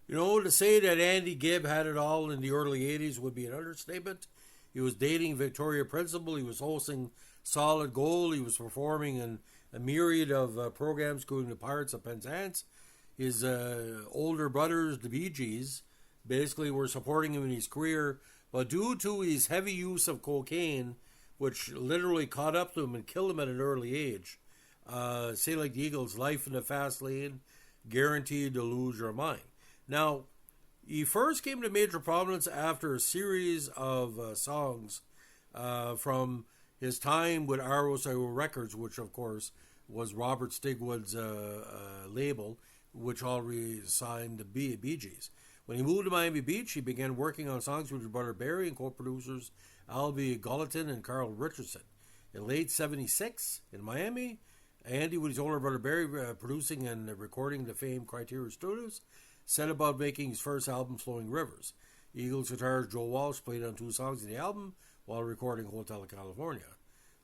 You know, to say that Andy Gibb had it all in the early 80s would be an understatement. He was dating Victoria Principal. He was hosting Solid Gold. He was performing in a myriad of programs, including the Pirates of Penzance. His older brothers, the Bee Gees, basically were supporting him in his career. But due to his heavy use of cocaine, which literally caught up to him and killed him at an early age, say like the Eagles, life in the fast lane, guaranteed to lose your mind. Now, he first came to major prominence after a series of songs from his time with ROCO Records, which of course was Robert Stigwood's label, which already signed the Bee Gees. When he moved to Miami Beach, he began working on songs with his brother Barry and co-producers Albie Gallatin and Carl Richardson. In late '76, in Miami, Andy, with his older brother Barry, producing and recording the famed Criteria Studios, set about making his first album, Flowing Rivers. Eagles guitarist Joe Walsh played on 2 songs in the album while recording Hotel California.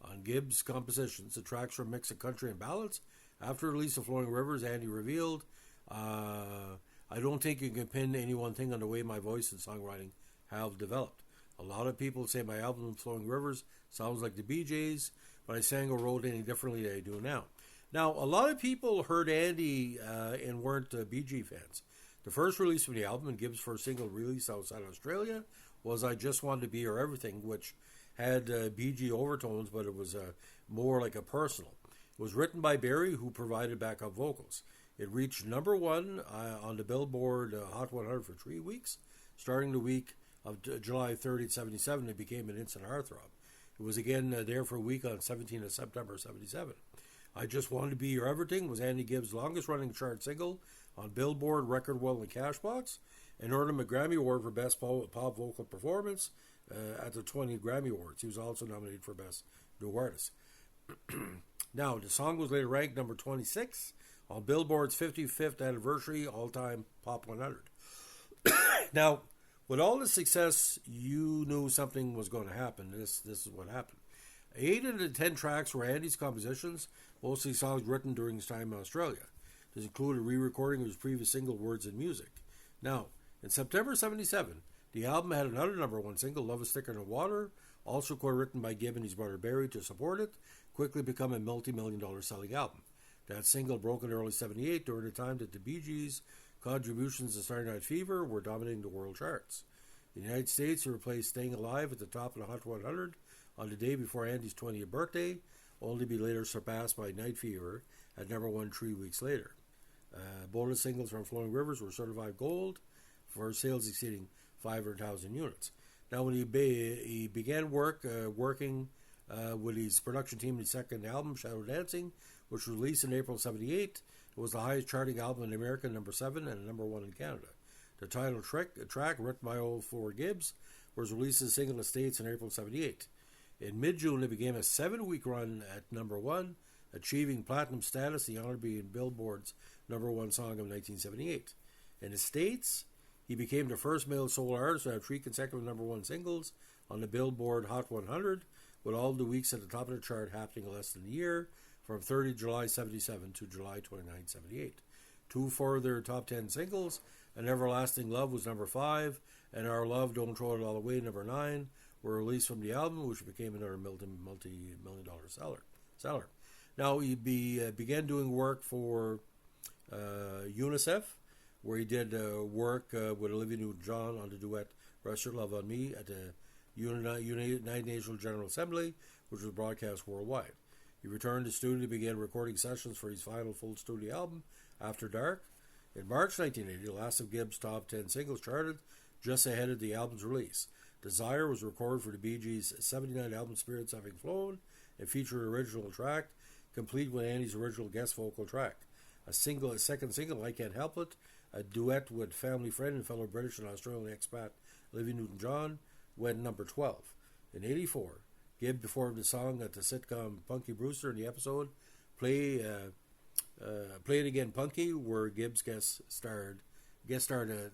On Gibb's compositions, the tracks were a mix of country and ballads. After the release of Flowing Rivers, Andy revealed, I don't think you can pin any one thing on the way my voice and songwriting have developed. A lot of people say my album, Flowing Rivers, sounds like the Bee Gees, but I sang or wrote any differently than I do now. Now, a lot of people heard Andy and weren't Bee Gee fans. The first release of the album, and Gibb's first single released outside Australia, was I Just Wanted to Be Your Everything, which had Bee Gee overtones, but it was more like a personal. It was written by Barry, who provided backup vocals. It reached number 1 on the Billboard Hot 100 for 3 weeks. Starting the week of July 30th, 77, it became an instant heartthrob. It was again there for a week on 17th of September 77. I Just Wanted to Be Your Everything was Andy Gibb's longest-running chart single on Billboard, Record World, and Cashbox, and earned him a Grammy Award for Best Pop Vocal Performance at the 20 Grammy Awards. He was also nominated for Best New Artist. Now, the song was later ranked number 26 on Billboard's 55th anniversary all-time Pop 100. Now, with all the success, you knew something was going to happen. This is what happened. 8 of the 10 tracks were Andy's compositions, mostly songs written during his time in Australia. This included a re-recording of his previous single, Words and Music. Now, in September 77, the album had another number 1 single, Love is Thicker Than Water, also co-written by Gibb and his brother Barry to support it, quickly become a multi-million-dollar selling album. That single broke in early 78 during the time that the Bee Gees' contributions to Saturday Night Fever were dominating the world charts. In the United States, it replaced Staying Alive at the top of the Hot 100 on the day before Andy's 20th birthday, only to be later surpassed by Night Fever at number 1 3 weeks later. Bonus singles from Flowing Rivers were certified gold for sales exceeding 500,000 units. Now, when he began working with his production team in his second album, Shadow Dancing, which was released in April 78, it was the highest charting album in America, number 7, and number 1 in Canada. The title track, written by old Four Gibbs, was released as a single in the States in April 78. In mid-June, it began a 7-week run at number 1, achieving platinum status, the honor being Billboard's number 1 song of 1978. In the States, he became the first male solo artist to have 3 consecutive number 1 singles on the Billboard Hot 100, with all the weeks at the top of the chart happening in less than a year, from 30 July 77 to July 29, 78. 2 further top 10 singles, An Everlasting Love was number 5, and Our Love, Don't Throw It All Away, number 9, were released from the album, which became another multi-million-dollar seller. Now, he began doing work for UNICEF, where he did work with Olivia Newton-John on the duet Rest Your Love on Me at the United Nations General Assembly, which was broadcast worldwide. He returned to the studio and began recording sessions for his final full studio album, After Dark. In March 1980, the last of Gibb's top 10 singles charted just ahead of the album's release. Desire was recorded for the Bee Gees' 79 album Spirits Having Flown and featured an original track, complete with Andy's original guest vocal track. A second single, I Can't Help It, a duet with family friend and fellow British and Australian expat Olivia Newton-John, went number 12. In '84, Gibb performed the song at the sitcom Punky Brewster in the episode Play It Again Punky, where Gibbs guest starred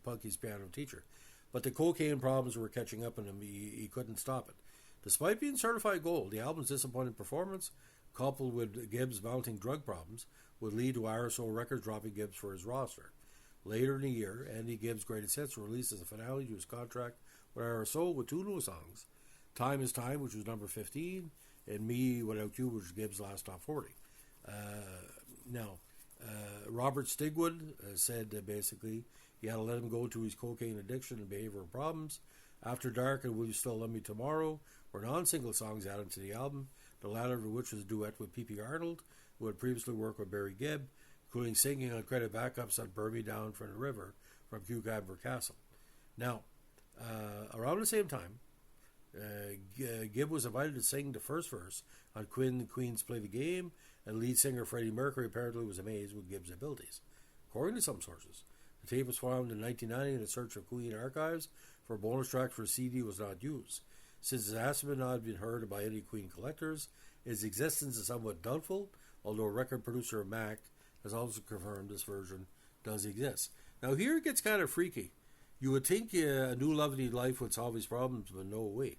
Punky's piano teacher. But the cocaine problems were catching up on him. He couldn't stop it. Despite being certified gold, the album's disappointing performance, coupled with Gibbs' mounting drug problems, would lead to RSO Records dropping Gibbs for his roster. Later in the year, Andy Gibb's Greatest Hits were released as a finale to his contract with RSO with two new songs, Time is Time, which was number 15, and Me Without You, which was Gibb's last top 40. Robert Stigwood said that basically he had to let him go to his cocaine addiction and behavioral problems. After Dark and Will You Still Love Me Tomorrow were non-single songs added to the album, the latter of which was a duet with P.P. Arnold, who had previously worked with Barry Gibb, including singing on credit backups on Burn Me Down from the River from Cucaber Castle. Now, around the same time, Gibb was invited to sing the first verse on Queen's Play the Game, and lead singer Freddie Mercury apparently was amazed with Gibb's abilities. According to some sources, the tape was found in 1990 in a search of Queen archives for a bonus track for a CD was not used. Since it has not been heard by any Queen collectors, its existence is somewhat doubtful, although record producer Mac has also confirmed this version does exist. Now here it gets kind of freaky. You would think a new lovely life would solve his problems, but no way.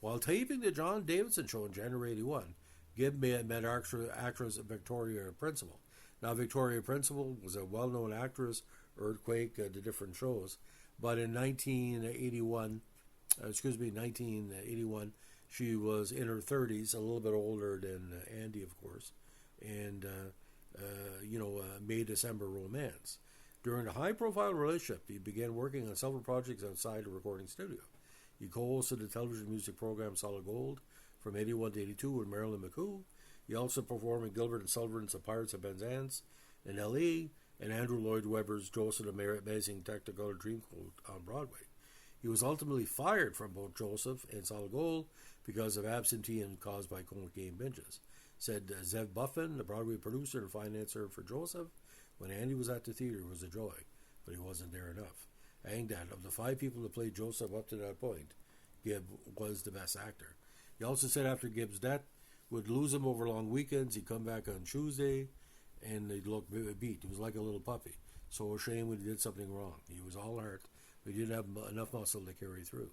While taping the John Davidson show in January 81, Gibb met actress Victoria Principal. Now Victoria Principal was a well-known actress, Earthquake, the different shows, but in 1981, she was in her 30s, a little bit older than Andy, of course, and May December Romance. During a high-profile relationship, he began working on several projects outside the recording studio. He co-hosted the television music program Solid Gold from 81 to 82 with Marilyn McCoo. He also performed in Gilbert and Sullivan's The Pirates of Penzance in L.A. and Andrew Lloyd Webber's Joseph the Amazing Technicolor Dreamcoat on Broadway. He was ultimately fired from both Joseph and Solid Gold because of absenteeism caused by cocaine binges, said Zev Buffin, the Broadway producer and financier for Joseph. When Andy was at the theater, it was a joy, but he wasn't there enough. Adding that, of the 5 people that played Joseph up to that point, Gibb was the best actor. He also said after Gibb's death, would lose him over long weekends, he'd come back on Tuesday, and he'd look beat. He was like a little puppy, so ashamed when he did something wrong. He was all heart, but he didn't have enough muscle to carry through.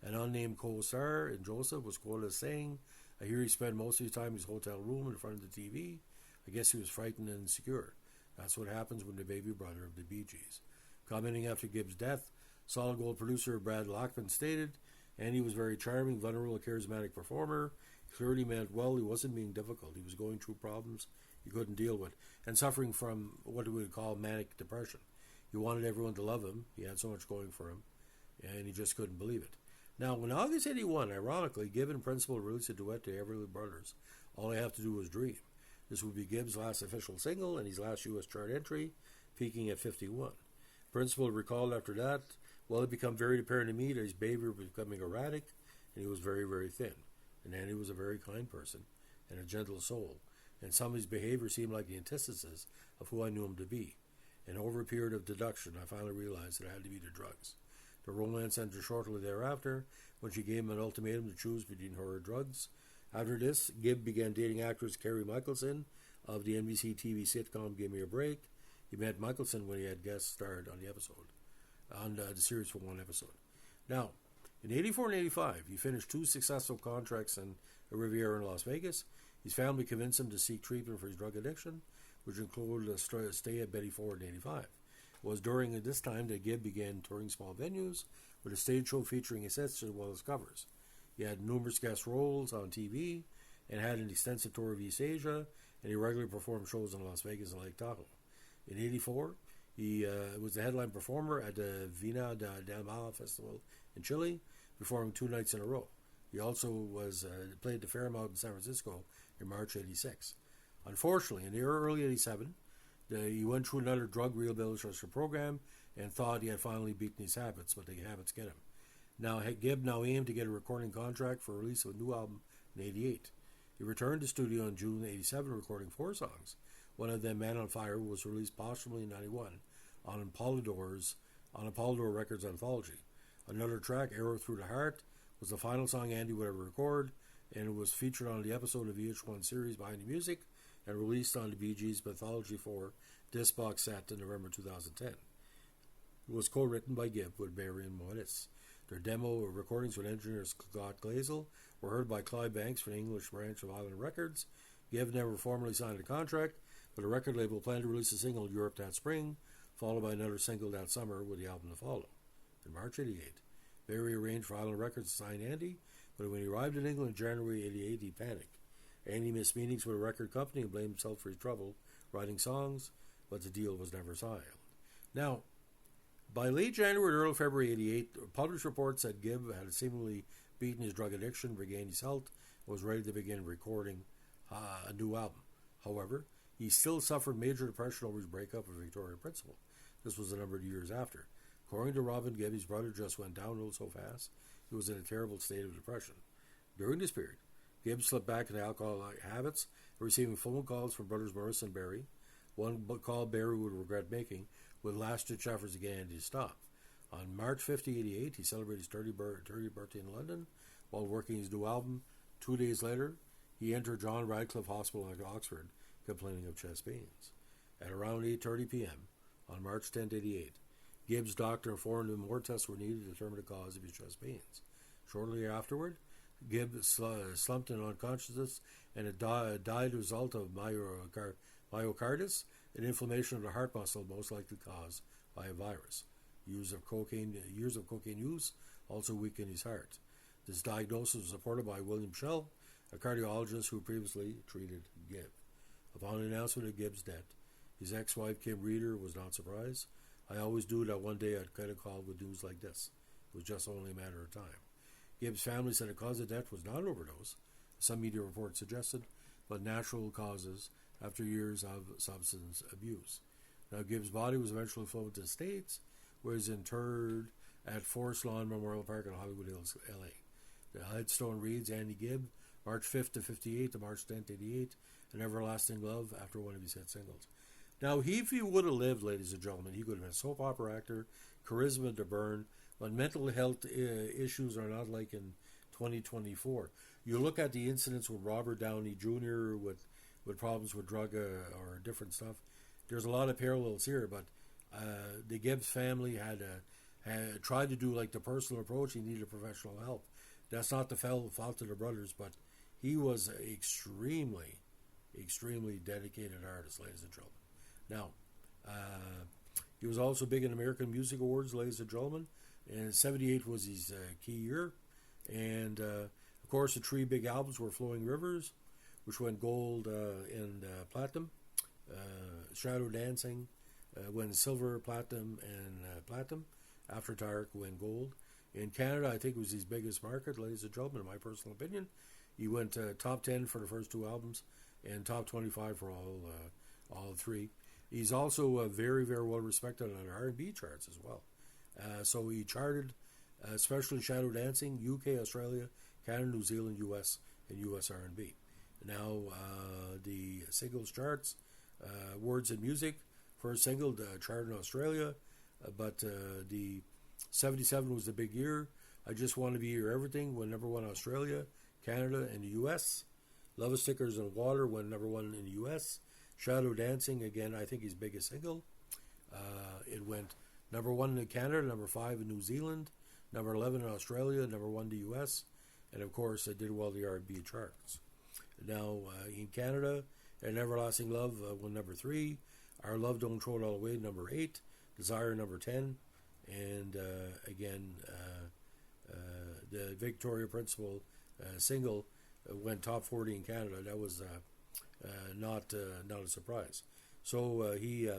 An unnamed co-star in Joseph was quoted as saying, I hear he spent most of his time in his hotel room in front of the TV. I guess he was frightened and insecure. That's what happens when the baby brother of the Bee Gees. Commenting after Gibb's death, Solid Gold producer Brad Lockman stated, Andy was very charming, vulnerable, and charismatic performer. He clearly meant well. He wasn't being difficult. He was going through problems he couldn't deal with and suffering from what we would call manic depression. He wanted everyone to love him. He had so much going for him, and he just couldn't believe it. Now, in August 81, ironically, Gibb and Principal released a duet to Everly Brothers, All I Have to Do Is Dream. This would be Gibb's last official single and his last U.S. chart entry, peaking at 51. Principal recalled after that, well, it became very apparent to me that his behavior was becoming erratic, and he was very, very thin. And Andy was a very kind person and a gentle soul, and some of his behavior seemed like the antithesis of who I knew him to be. And over a period of deduction, I finally realized that it had to be the drugs. The romance ended shortly thereafter, when she gave him an ultimatum to choose between her or drugs. After this, Gibb began dating actress Carrie Michelson of the NBC TV sitcom Give Me a Break. He met Michelson when he had guest starred on the series for one episode. Now, in 84 and 85, he finished 2 successful contracts in a Riviera in Las Vegas. His family convinced him to seek treatment for his drug addiction, which included a stay at Betty Ford in 85. It was during this time that Gibb began touring small venues with a stage show featuring his hits as well as covers. He had numerous guest roles on TV and had an extensive tour of East Asia, and he regularly performed shows in Las Vegas and Lake Tahoe. In 84, he was the headline performer at the Vina del Mar Festival in Chile, performing 2 nights in a row. He also played the Fairmount in San Francisco in March 86. Unfortunately, in the early 87, he went through another drug rehabilitation program and thought he had finally beaten his habits, but the habits get him. Now, Gibb aimed to get a recording contract for release of a new album in 88. He returned to studio in June 87, recording 4 songs. One of them, Man on Fire, was released posthumously in 91 on Apollodor Records anthology. Another track, Arrow Through the Heart, was the final song Andy would ever record, and it was featured on the episode of VH1 series Behind the Music and released on the Bee Gees' Pathology 4 disc box set in November 2010. It was co-written by Gibb with Barry and Moritz. Their demo recordings with engineer Scott Glazel were heard by Clyde Banks for the English branch of Island Records. Gibb never formally signed a contract, but the record label planned to release a single Europe that spring, followed by another single that summer with the album to follow. In March 88, Barry arranged for Island Records to sign Andy, but when he arrived in England in January 88, he panicked. Andy missed meetings with a record company and blamed himself for his trouble writing songs, but the deal was never signed. Now, by late January or early February 88, published reports said Gibb had seemingly beaten his drug addiction, regained his health, and was ready to begin recording a new album. However, he still suffered major depression over his breakup with Victoria Principal. This was a number of years after. According to Robin Gibb, his brother just went downhill so fast, he was in a terrible state of depression. During this period, Gibb slipped back into alcoholic habits, receiving phone calls from brothers Morris and Barry. One call Barry would regret making, with last-ditch efforts to get Andy to stop. On March 50, 88, he celebrated his 30th birthday in London while working his new album. 2 days later, he entered John Radcliffe Hospital in Oxford, complaining of chest pains. At around 8:30 p.m., on March 10, 88, Gibb's doctor informed him more tests were needed to determine the cause of his chest pains. Shortly afterward, Gibb slumped in unconsciousness and died as a result of myocarditis, an inflammation of the heart muscle most likely caused by a virus. Years of cocaine use also weakened his heart. This diagnosis was supported by William Schell, a cardiologist who previously treated Gibb. Upon the announcement of Gibb's death, his ex-wife Kim Reeder was not surprised. I always knew that one day I'd get a call with news like this. It was just only a matter of time. Gibb's family said the cause of death was not overdose, some media reports suggested, but natural causes after years of substance abuse. Now, Gibb's body was eventually flown to the States, where he was interred at Forest Lawn Memorial Park in Hollywood Hills, L.A. The headstone reads, Andy Gibb, March 5th to 58 to March 10th to 88, An Everlasting Love, after one of his hit singles. Now, if he would have lived, ladies and gentlemen, he could have been a soap opera actor, charisma to burn, but mental health issues are not like in 2024. You look at the incidents with Robert Downey Jr. with problems with drug or different stuff. There's a lot of parallels here, but the Gibbs family had tried to do like the personal approach. He needed professional help. That's not the fault of the brothers, but he was an extremely dedicated artist, ladies and gentlemen. Now, he was also big in American Music Awards, ladies and gentlemen, and 78 was his key year. And, of course, the three big albums were Flowing Rivers, which went gold and platinum, Shadow Dancing went silver, platinum, and platinum. After Dark went gold. In Canada, I think it was his biggest market, ladies and gentlemen, in my personal opinion. He went top 10 for the first two albums and top 25 for all three. He's also very, very well respected on the R&B charts as well. So he charted, especially Shadow Dancing, UK, Australia, Canada, New Zealand, US, and US R&B. Now, the singles charts, Words and Music, first single charted in Australia, but the 77 was the big year. I Just Want to Be Your Everything went number one in Australia, Canada, and the US. Love of Stickers and Water went number one in the US. Shadow Dancing, again, I think his biggest single. It went number one in Canada, number 5 in New Zealand, number 11 in Australia, number 1 in the US, and of course it did well the R&B charts. Now, in Canada, An Everlasting Love went number 3, Our Love Don't Throw It All Away, number 8, Desire, number 10, and again, the Victoria Principal single went top 40 in Canada. That was not a surprise. So he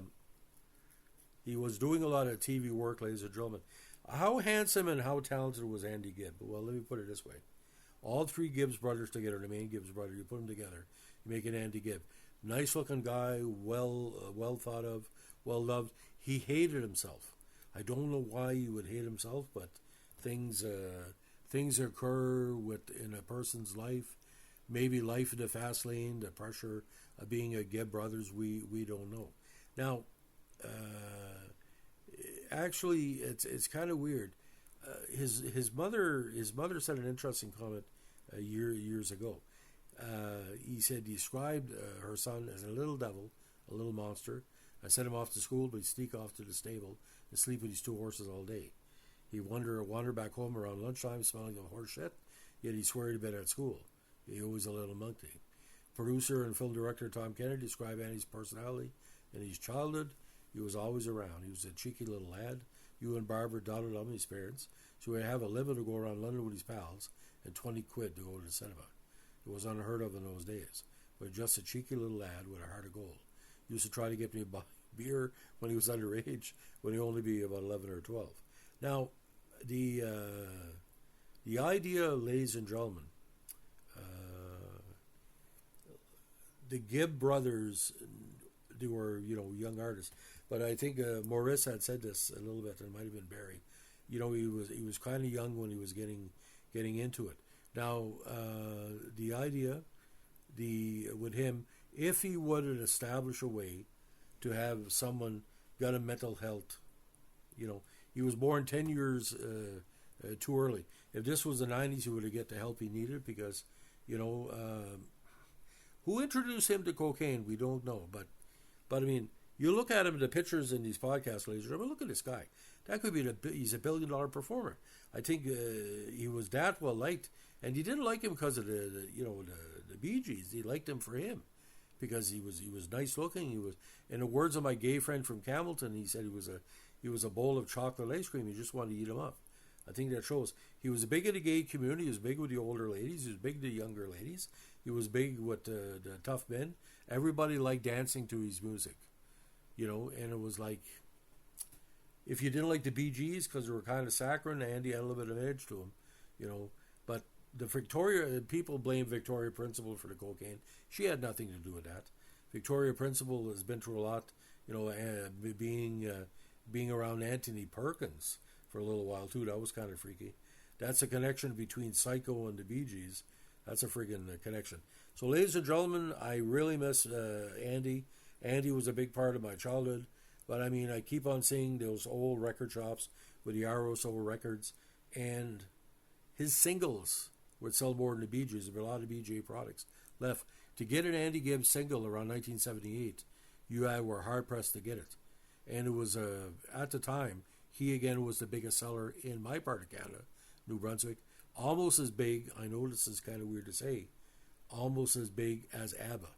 was doing a lot of TV work, ladies and gentlemen. How handsome and how talented was Andy Gibb? Well, let me put it this way. All three Gibbs brothers together, the main Gibbs brother, you put them together, you make an Andy Gibb. Nice looking guy, well thought of, well loved. He hated himself. I don't know why he would hate himself, but things occur in a person's life. Maybe life in the fast lane, the pressure of being a Gibb brothers, we don't know. Now, actually, it's kind of weird. His mother said an interesting comment years ago. He said he described her son as a little devil, a little monster. I sent him off to school, but he'd sneak off to the stable and sleep with his 2 horses all day. He'd wander back home around lunchtime smelling of horse shit, yet he'd swear to bed at school. He was a little monkey. Producer and film director Tom Kennedy described Andy's personality in his childhood. He was always around. He was a cheeky little lad. You and Barbara doted on his parents, so he'd have a living to go around London with his pals and 20 quid to go to the cinema. It was unheard of in those days, but just a cheeky little lad with a heart of gold. He used to try to get me a beer when he was underage, when he only be about 11 or 12. Now, the idea, ladies and gentlemen, the Gibb brothers, they were, young artists. But I think Maurice had said this a little bit, and it might have been Barry. He was kind of young when he was getting into it. Now, the idea, with him, if he would establish a way to have someone got a mental health, he was born 10 years too early. If this was the 90s, he would have get the help he needed because, who introduced him to cocaine, we don't know. But I mean, you look at him, the pictures in these podcasts, ladies and gentlemen, look at this guy. That could be he's $1 billion performer. I think he was that well liked, and he didn't like him because of the Bee Gees. He liked him for him because he was nice looking. He was, in the words of my gay friend from Campbellton, he said he was a bowl of chocolate ice cream. He just wanted to eat him up. I think that shows. He was big in the gay community. He was big with the older ladies. He was big with the younger ladies. He was big with the tough men. Everybody liked dancing to his music, and it was like, if you didn't like the Bee Gees because they were kind of saccharine, Andy had a little bit of an edge to him, But the people blame Victoria Principal for the cocaine. She had nothing to do with that. Victoria Principal has been through a lot, being around Anthony Perkins for a little while too. That was kind of freaky. That's a connection between Psycho and the Bee Gees. That's a friggin' connection. So, ladies and gentlemen, I really miss Andy. Andy was a big part of my childhood. But, I mean, I keep on seeing those old record shops with the RSO records. And his singles would sell more than the Bee Gees. There were a lot of BJ products left. To get an Andy Gibb single around 1978, you were hard-pressed to get it. And it was, at the time, he again was the biggest seller in my part of Canada, New Brunswick. Almost as big, I know this is kind of weird to say, almost as big as ABBA.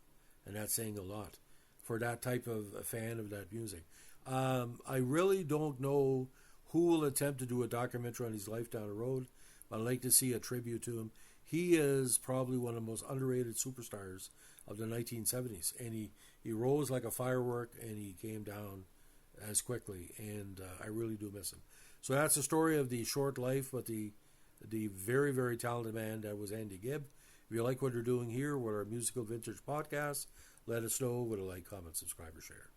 And that's saying a lot for that type of a fan of that music. I really don't know who will attempt to do a documentary on his life down the road, but I'd like to see a tribute to him. He is probably one of the most underrated superstars of the 1970s, and he rose like a firework, and he came down as quickly, and I really do miss him. So that's the story of the short life, but the very, very talented man that was Andy Gibb. If you like what you're doing here with our Musical Vintage podcast, let us know with a like, comment, subscribe, or share.